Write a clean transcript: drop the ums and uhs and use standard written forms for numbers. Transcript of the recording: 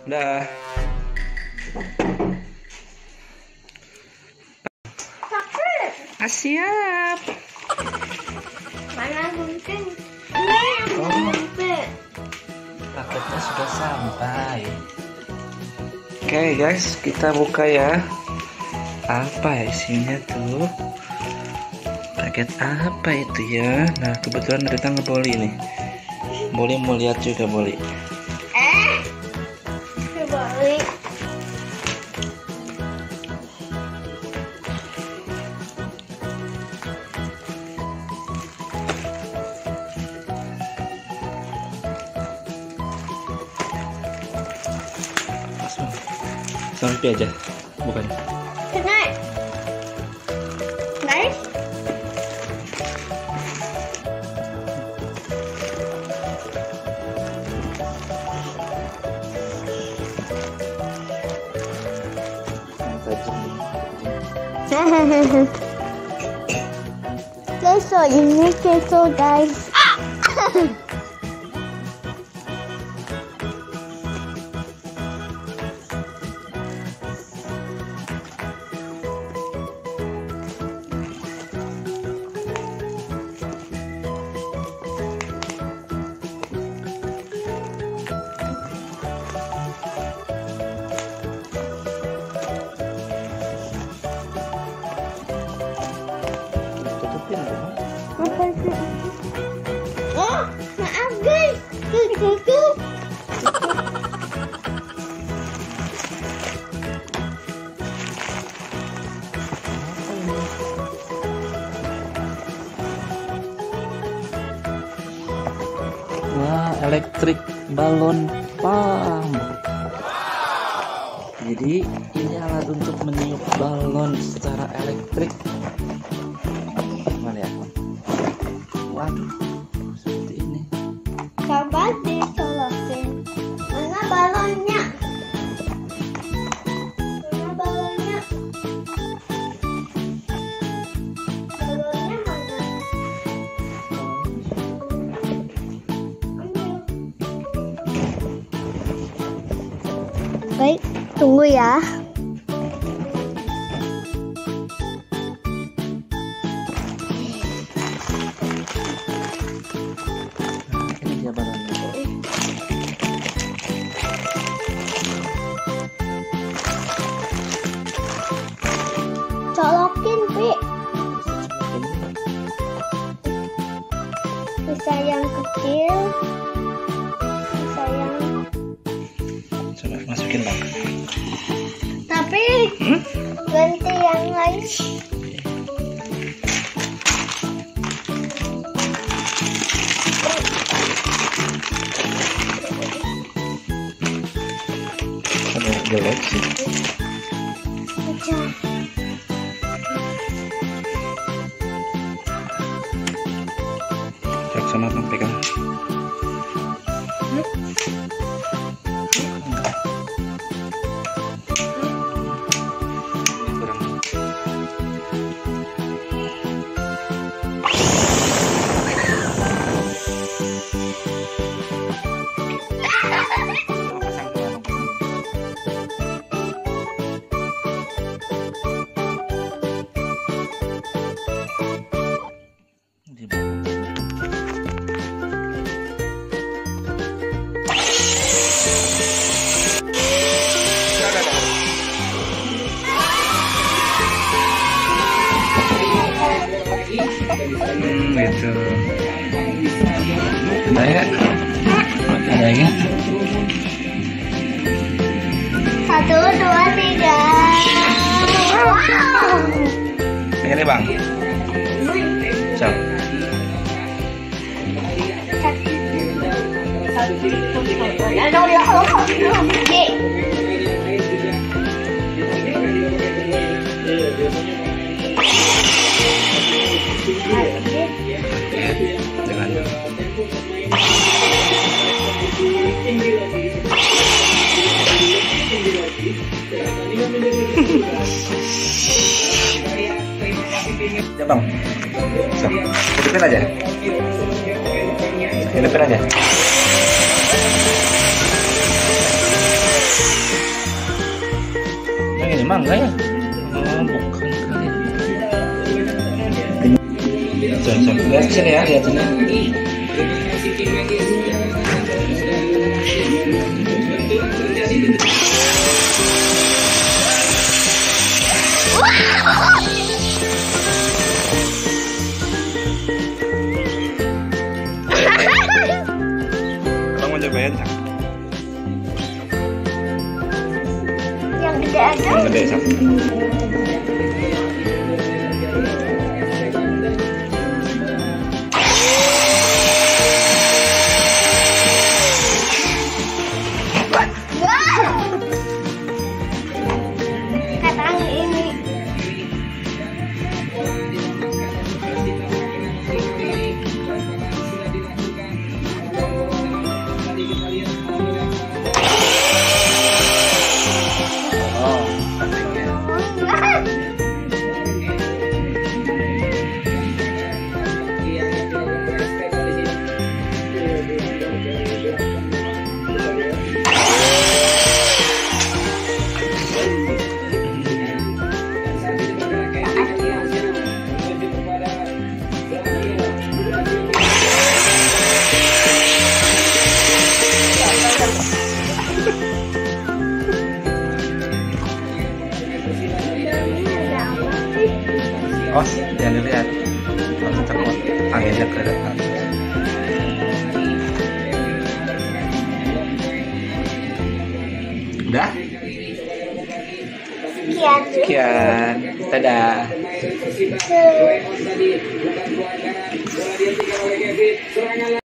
Dah. Siap. Mana mungkin? Ini yang mungkin. Paketnya sudah sampai. Oke guys, kita buka ya. Apa isinya tuh? Paket apa itu ya? Nah kebetulan datang ke Beli nih. Beli mau lihat juga Beli. Beli. Sampai aja, bukan? Kenal, guys. Keso ini keso guys. Oh, maaf guys, tutup. Wah, elektrik balon pump. Jadi ini alat untuk meniup balon secara elektrik. Mana ya? Waduh, seperti ini. Coba disolokin. Mana balonnya? Mana balonnya? Balonnya mana? Baik, tunggu ya. Ini dia balonnya. Colokin, Pi. Bisa yang kecil, bisa yang... Coba masukin bang. Tapi ganti yang lain. Ada jelek sih. Pecah. Cek sama bang pegang. Kurang. Di bawah. Gitu. Ada ya? Ada ya? 1, 2, 3. Wow. Ini bang. Siap. Dengan. Ya bang. So, hidupin aja. Hidupin aja. mangga ya? Oh, bukan kali. Jangan lihat sini ya, lihat sini. Abang mau cobain tak? Yang gede aja. Yang gede sak. Sekarang ini. Oh, oh, jangan dilihat. Langsung takut anginnya ke depan. Udah? Sekian. Dadah. Tuh.